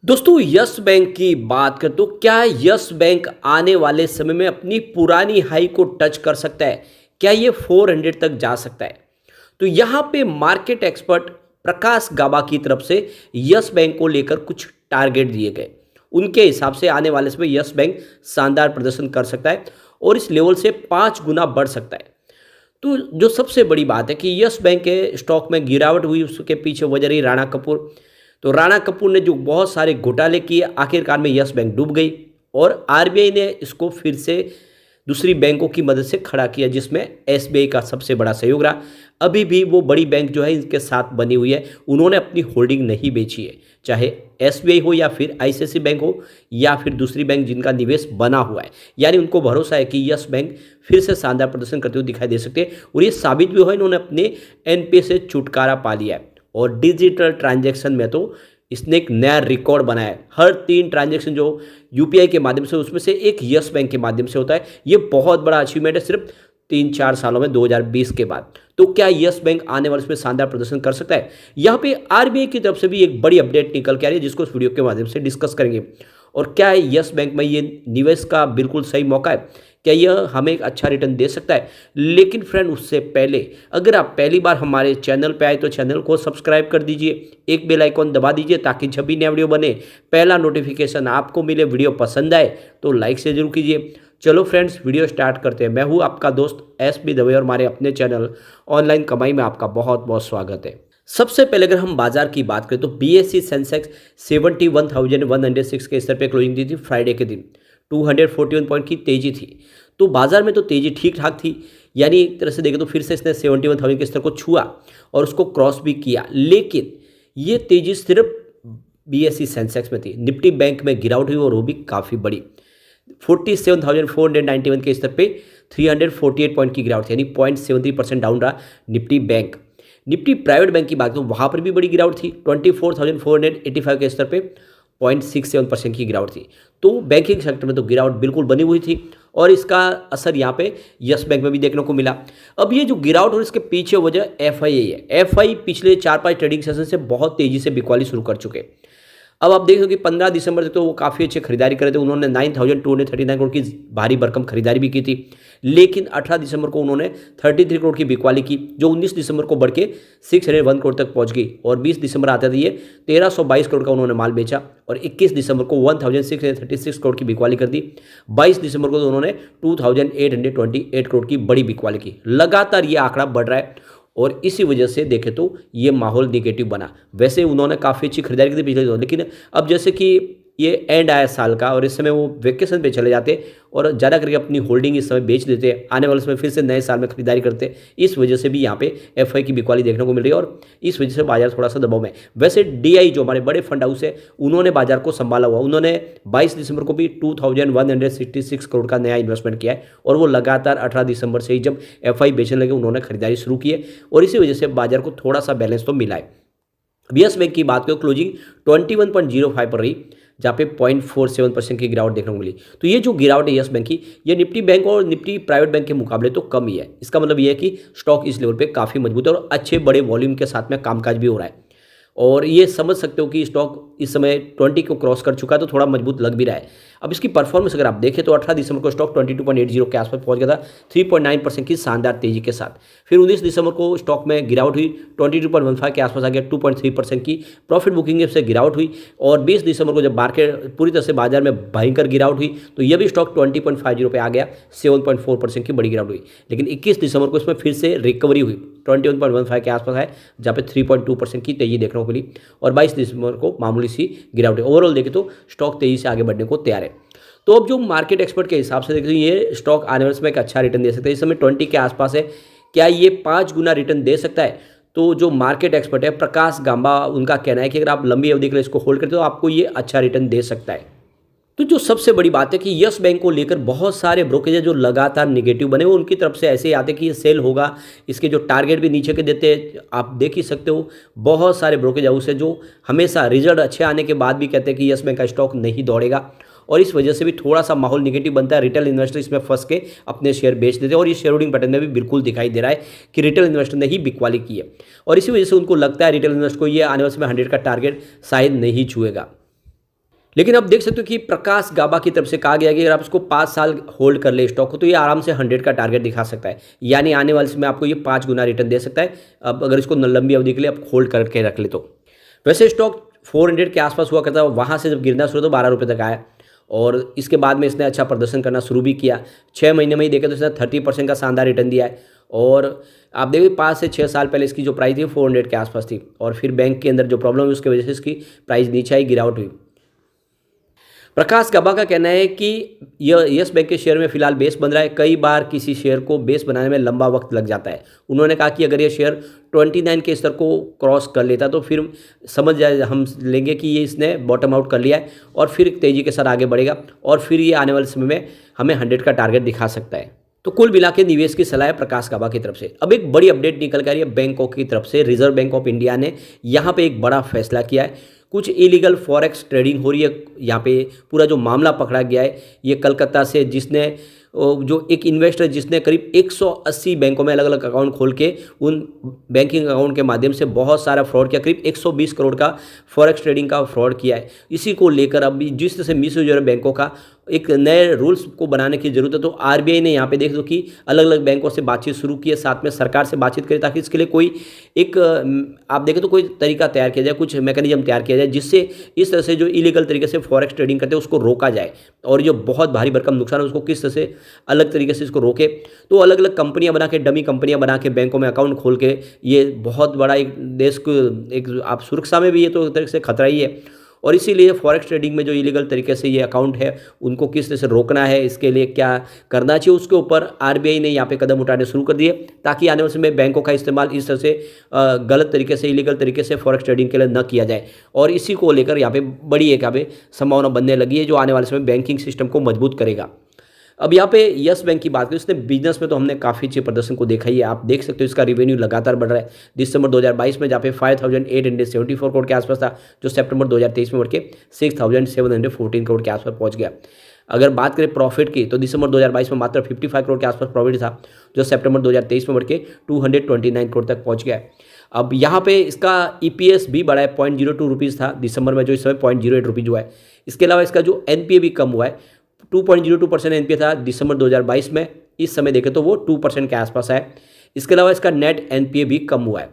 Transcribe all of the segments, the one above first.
दोस्तों yes bank की बात करें तो क्या यस बैंक आने वाले समय में अपनी पुरानी हाई को टच कर सकता है? क्या ये 400 तक जा सकता है? तो यहाँ पे मार्केट एक्सपर्ट प्रकाश गाबा की तरफ से यस बैंक को लेकर कुछ टारगेट दिए गए। उनके हिसाब से आने वाले समय यस बैंक शानदार प्रदर्शन कर सकता है और इस लेवल से 5 गुना बढ़ सकता है। तो जो सबसे बड़ी बात है कि यस बैंक के स्टॉक में गिरावट हुई, उसके पीछे वजह रही राणा कपूर। तो राणा कपूर ने जो बहुत सारे घोटाले किए, आखिरकार में यस बैंक डूब गई और आरबीआई ने इसको फिर से दूसरी बैंकों की मदद से खड़ा किया, जिसमें एसबीआई का सबसे बड़ा सहयोग रहा। अभी भी वो बड़ी बैंक जो है इनके साथ बनी हुई है, उन्होंने अपनी होल्डिंग नहीं बेची है, चाहे एसबीआई हो या फिर आईसीआईसीआई बैंक हो या फिर दूसरी बैंक जिनका निवेश बना हुआ है। यानी उनको भरोसा है कि यस बैंक फिर से शानदार प्रदर्शन करते हुए दिखाई दे सकते हैं और ये साबित भी हुआ, इन्होंने अपने एनपीए से छुटकारा पा लिया है और डिजिटल ट्रांजैक्शन में तो इसने एक नया रिकॉर्ड बनाया है। हर 3 ट्रांजैक्शन जो यूपीआई के माध्यम से, उसमें से एक यस बैंक के माध्यम से होता है। ये बहुत बड़ा अचीवमेंट है सिर्फ 3-4 सालों में, 2020 के बाद। तो क्या यस बैंक आने वाले इसमें शानदार प्रदर्शन कर सकता है? यहाँ पे आरबीआई की तरफ से भी एक बड़ी अपडेट निकल के आ रही है, जिसको इस वीडियो के माध्यम से डिस्कस करेंगे। और क्या यस बैंक में ये निवेश का बिल्कुल सही मौका है? क्या यह हमें एक अच्छा रिटर्न दे सकता है? लेकिन फ्रेंड, उससे पहले अगर आप पहली बार हमारे चैनल पे आए तो चैनल को सब्सक्राइब कर दीजिए, एक बेल आइकॉन दबा दीजिए ताकि जब भी नया वीडियो बने पहला नोटिफिकेशन आपको मिले। वीडियो पसंद आए तो लाइक से जरूर कीजिए। चलो फ्रेंड्स, वीडियो स्टार्ट करते हैं। मैं हूँ आपका दोस्त एसबी दवे और हमारे अपने चैनल ऑनलाइन कमाई में आपका बहुत बहुत स्वागत है। सबसे पहले अगर हम बाजार की बात करें तो बीएसई सेंसेक्स 71,106 के स्तर पर क्लोजिंग दी थी फ्राइडे के दिन। 241 पॉइंट की तेजी थी, तो बाजार में तो तेजी ठीक ठाक थी। यानी एक तरह से देखें तो फिर से इसने 71,000 के स्तर को छुआ और उसको क्रॉस भी किया, लेकिन ये तेजी सिर्फ बीएसई सेंसेक्स में थी। निफ्टी बैंक में गिरावट हुई और वो भी काफ़ी बड़ी। 47,491 के स्तर पे 348 पॉइंट की गिरावट थी, यानी 0.73% डाउन रहा Nifty bank. Nifty private bank की बात करूँ, वहाँ पर भी बड़ी गिरावट थी। 24,485 के स्तर पे 0.67% की गिरावट थी। तो बैंकिंग सेक्टर में तो गिरावट बिल्कुल बनी हुई थी और इसका असर यहाँ पे यस बैंक में भी देखने को मिला। अब ये जो गिरावट और इसके पीछे वजह एफआई है। एफआई पिछले 4-5 ट्रेडिंग सेशन से बहुत तेजी से बिकवाली शुरू कर चुके। अब आप देखो कि 15 दिसंबर तक तो वो काफ़ी अच्छे खरीदारी कर रहे थे। उन्होंने 9,239 करोड़ की भारी भरकम खरीदारी भी की थी, लेकिन 18 दिसंबर को उन्होंने 33 करोड़ की बिकवाली की, जो 19 दिसंबर को बढ़ के 601 करोड़ तक पहुंच गई। और 20 दिसंबर आते थे ये 1322 करोड़ का उन्होंने माल बेचा और 21 दिसंबर को 1636 करोड़ की बिकवाली कर दी। 22 दिसंबर को तो उन्होंने 2828 करोड़ की बड़ी बिकवाली की। लगातार ये आंकड़ा बढ़ रहा है और इसी वजह से देखें तो ये माहौल निगेटिव बना। वैसे उन्होंने काफ़ी अच्छी खरीदारी की थी पिछले दिनों, लेकिन अब जैसे कि ये एंड आया साल का और इस समय वो वेकेशन पे चले जाते और ज़्यादा करके अपनी होल्डिंग इस समय बेच देते, आने वाले समय फिर से नए साल में खरीदारी करते। इस वजह से भी यहाँ पे एफआई की बिकवाली देखने को मिल रही है और इस वजह से बाजार थोड़ा सा दबाव में। वैसे डीआई जो हमारे बड़े फंड हाउस है, उन्होंने बाजार को संभाला हुआ। उन्होंने 22 दिसंबर को भी 2,166 करोड़ का नया इन्वेस्टमेंट किया है और वो लगातार 18 दिसंबर से ही जब एफआई बेचने लगे उन्होंने खरीदारी शुरू की है और इसी वजह से बाजार को थोड़ा सा बैलेंस तो मिला है। यस बैंक की बात करें, क्लोजिंग 21.05 पर रही, जहाँ पे 0.47% की गिरावट देखने को मिली। तो ये जो गिरावट है यस बैंक की, ये निफ्टी बैंक और निफ्टी प्राइवेट बैंक के मुकाबले तो कम ही है। इसका मतलब ये है कि स्टॉक इस लेवल पे काफ़ी मजबूत है और अच्छे बड़े वॉल्यूम के साथ में कामकाज भी हो रहा है। और ये समझ सकते हो कि स्टॉक इस समय 20 को क्रॉस कर चुका है, तो थोड़ा मजबूत लग भी रहा है। अब इसकी परफॉर्मेंस अगर आप देखें तो 18 दिसंबर को स्टॉक 22.80 के आसपास पहुंच गया था 3.9% की शानदार तेजी के साथ। फिर 19 दिसंबर को स्टॉक में गिरावट हुई, 22.15 के आसपास आ गया, 2.3% की प्रॉफिट बुकिंग से गिरावट हुई। और 20 दिसंबर को जब मार्केट पूरी तरह से बाजार में भयंकर गिरावट हुई तो यह भी स्टॉक 20.50 पे आ गया, 7.4% की बड़ी गिरावट हुई। लेकिन 21 दिसंबर को इसमें फिर से रिकवरी हुई, 21.15 के आसपास है, जहाँ पे 3.2% की तेजी देखने को मिली। और 22 दिसंबर को मामूली सी गिरावट है। ओवरऑल देखें तो स्टॉक तेजी से आगे बढ़ने को तैयार है। तो अब जो मार्केट एक्सपर्ट के हिसाब से देखें तो ये स्टॉक आने वाले समय एक अच्छा रिटर्न दे सकता है। इस समय 20 के आसपास है, क्या ये 5 गुना रिटर्न दे सकता है? तो जो मार्केट एक्सपर्ट है प्रकाश गांबा, उनका कहना है कि अगर आप लंबी अवधि के लिए इसको होल्ड करते हो तो आपको ये अच्छा रिटर्न दे सकता है। तो जो सबसे बड़ी बात है कि यस बैंक को लेकर बहुत सारे ब्रोकरेज है जो लगातार निगेटिव बने हुए, उनकी तरफ से ऐसे ही आते कि ये सेल होगा। इसके जो टारगेट भी नीचे के देते हैं, आप देख ही सकते हो। बहुत सारे ब्रोकरेज हाउस है जो हमेशा रिजल्ट अच्छे आने के बाद भी कहते हैं कि यस बैंक का स्टॉक नहीं दौड़ेगा और इस वजह से भी थोड़ा सा माहौल निगेटिव बनता है। रिटेल इन्वेस्टर इसमें फंस के अपने शेयर बेच देते हैं और ये शेयर होल्डिंग पैटर्न में भी बिल्कुल दिखाई दे रहा है कि रिटेल इन्वेस्टर ने ही बिकवाली की है और इसी वजह से उनको लगता है रिटेल इन्वेस्टर को ये आने वाले समय 100 का टारगेट शायद नहीं छुएगा। लेकिन अब देख सकते हो कि प्रकाश गाबा की तरफ से कहा गया कि अगर आप इसको 5 साल होल्ड कर ले स्टॉक को तो ये आराम से 100 का टारगेट दिखा सकता है, यानी आने वाले समय आपको ये 5 गुना रिटर्न दे सकता है। अब अगर इसको लंबी अवधि के लिए आप होल्ड करके रख ले तो। वैसे स्टॉक 400 के आसपास हुआ करता है, वहाँ से जब गिरना शुरू तो 12 रुपये तक आया और इसके बाद में इसने अच्छा प्रदर्शन करना शुरू भी किया। 6 महीने में ही देखें तो इसने 30% का शानदार रिटर्न दिया है। और आप देखिए 5 से 6 साल पहले इसकी जो प्राइस थी 400 के आसपास थी और फिर बैंक के अंदर जो प्रॉब्लम हुई उसकी वजह से इसकी प्राइस नीचे आई, गिरावट हुई। प्रकाश गब्बा का कहना है कि यह यस बैंक के शेयर में फिलहाल बेस बन रहा है, कई बार किसी शेयर को बेस बनाने में लंबा वक्त लग जाता है। उन्होंने कहा कि अगर ये शेयर 29 के स्तर को क्रॉस कर लेता तो फिर समझ जाए हम लेंगे कि ये इसने बॉटम आउट कर लिया है और फिर तेज़ी के साथ आगे बढ़ेगा और फिर ये आने वाले समय में हमें 100 का टारगेट दिखा सकता है। तो कुल मिला के निवेश की सलाह है प्रकाश गब्बा की तरफ से। अब एक बड़ी अपडेट निकल कर आ रही है बैंकों की तरफ से। रिजर्व बैंक ऑफ इंडिया ने यहाँ पे एक बड़ा फैसला किया है। कुछ इलीगल फॉरेक्स ट्रेडिंग हो रही है, यहाँ पे पूरा जो मामला पकड़ा गया है ये कलकत्ता से, जिसने जो एक इन्वेस्टर जिसने करीब 180 बैंकों में अलग अलग अकाउंट खोल के उन बैंकिंग अकाउंट के माध्यम से बहुत सारा फ्रॉड किया, करीब 120 करोड़ का फॉरेक्स ट्रेडिंग का फ्रॉड किया है। इसी को लेकर अब जिस तरह से मिस यूज हो रहा है बैंकों का, एक नए रूल्स को बनाने की जरूरत है। तो आरबीआई ने यहाँ पे देख दो कि अलग अलग बैंकों से बातचीत शुरू की है, साथ में सरकार से बातचीत करें ताकि इसके लिए कोई एक आप देखें तो कोई तरीका तैयार किया जाए, कुछ मैकेनिज्म तैयार किया जाए जिससे इस तरह से जो इलीगल तरीके से फॉरेक्स ट्रेडिंग करते हैं उसको रोका जाए और जो बहुत भारी भरकम नुकसान है उसको किस तरह से अलग तरीके से इसको रोके। तो अलग अलग कंपनियां बना के, डमी कंपनियां बना के बैंकों में अकाउंट खोल के ये बहुत बड़ा एक देश को एक आप सुरक्षा में भी ये तो एक तरह से खतरा ही है। और इसीलिए फॉरेक्स ट्रेडिंग में जो इलीगल तरीके से ये अकाउंट है उनको किस तरह से रोकना है, इसके लिए क्या करना चाहिए, उसके ऊपर आरबीआई ने यहाँ पे कदम उठाने शुरू कर दिए ताकि आने वाले समय बैंकों का इस्तेमाल इस तरह से गलत तरीके से, इलीगल तरीके से फॉरेक्स ट्रेडिंग के लिए न किया जाए। और इसी को लेकर यहाँ पे बड़ी एक यहाँ पे संभावना बनने लगी है जो आने वाले समय बैंकिंग सिस्टम को मजबूत करेगा। अब यहाँ पे यस बैंक की बात करें, इसने बिजनेस में तो हमने काफ़ी अच्छे प्रदर्शन को देखा ही है। आप देख सकते हो इसका रेवेन्यू लगातार बढ़ रहा है। दिसंबर 2022 में जहाँ पे 5874 करोड़ के आसपास था, जो सितंबर 2023 में बढ़ के 6714 करोड़ के आसपास पहुँच गया। अगर बात करें प्रॉफिट की तो दिसंबर 2022 में मात्र 55 करोड़ के आसपास प्रॉफिट था, जो सितंबर 2023 में बढ़ के 229 करोड़ तक पहुँच गया। अब यहाँ पे इसका EPS भी बढ़ा है, 0.02 रुपीज़ था दिसंबर में, जो इस समय 0.08 रुपीज़ हुआ है। इसके अलावा इसका जो NPA भी कम हुआ है, 2.02% NPA था दिसंबर 2022 में, इस समय देखें तो वो 2% के आसपास है। इसके अलावा इसका नेट NPA भी कम हुआ है,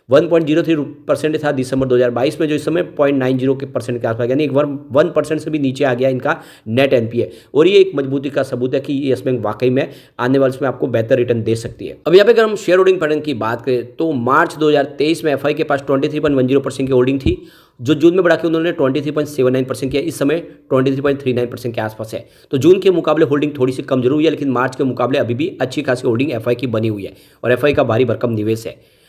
1.03% था दिसंबर 2022 में, जो इस समय 0.90% के आसपास, यानी 1% से भी नीचे आ गया इनका नेट NPA। और ये एक मजबूती का सबूत है कि येस बैंक वाकई में आने वाले समय आपको बेहतर रिटर्न दे सकती है। अब यहाँ पे अगर हम शेयर होल्डिंग पैटर्न की बात करें तो मार्च 2023 में FI के पास 23.10% की होल्डिंग थी, जो जून में बढ़ा के उन्होंने 23.79% किया, इस समय 23.39% के आसपास है। तो जून के मुकाबले होल्डिंग थोड़ी सी कम जरूर हुई है, लेकिन मार्च के मुकाबले अभी भी अच्छी खासी होल्डिंग FI की बनी हुई है और FI का भारी भरकम निवेश है।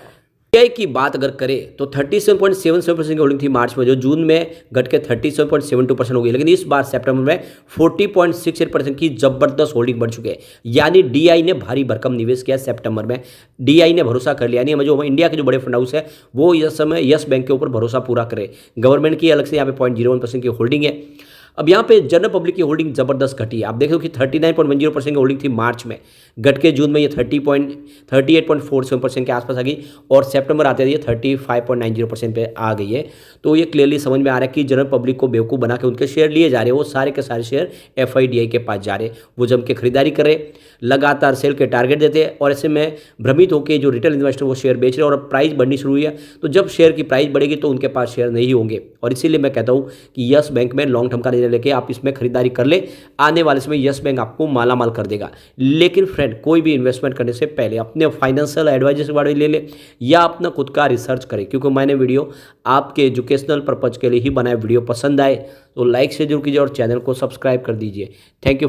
SBI की बात अगर करें तो 37.77% की होल्डिंग थी मार्च में, जो जून में घट के 37.72% हो गई, लेकिन इस बार सितंबर में 40.68% की जबरदस्त होल्डिंग बढ़ चुकी है। यानी DI ने भारी भरकम निवेश किया सितंबर में, DI ने भरोसा कर लिया, यानी जो इंडिया के जो बड़े फंड हाउस है वो इस समय यस बैंक के ऊपर भरोसा पूरा करे। गवर्नमेंट की अलग से यहाँ पे 0.01% की होल्डिंग है। अब यहाँ पे जनरल पब्लिक की होल्डिंग जबरदस्त घटी है। आप देखो कि 39.10% की होल्डिंग थी मार्च में, घट के जून में ये 38.47% के आसपास आ गई और सितंबर आते ये 35.90% पे आ गई है। तो ये क्लियरली समझ में आ रहा है कि जनरल पब्लिक को बेवकूफ़ बना के उनके शेयर लिए जा रहे हैं, वो सारे के सारे शेयर FIDI के पास जा रहे हैं, वो जम के खरीदारी कर रहे, लगातार सेल के टारगेट देते हैं और ऐसे में भ्रमित होकर जो रिटेल इन्वेस्टर वो शेयर बेच रहे हैं और प्राइस बढ़नी शुरू हुई है। तो जब शेयर की प्राइस बढ़ेगी तो उनके पास शेयर नहीं होंगे और इसीलिए मैं कहता हूँ कि यस बैंक में लॉन्ग टर्म का निर्णय लेके आप इसमें खरीदारी कर ले, आने वाले समय यस बैंक आपको माला माल कर देगा। लेकिन फ्रेंड, कोई भी इन्वेस्टमेंट करने से पहले अपने फाइनेंशियल एडवाइजर से बारे ले ले या अपना खुद का रिसर्च करें, क्योंकि मैंने वीडियो आपके एजुकेशनल पर्पज के लिए ही बनाया। वीडियो पसंद आए तो लाइक से जरूर कीजिए और चैनल को सब्सक्राइब कर दीजिए। Thank you.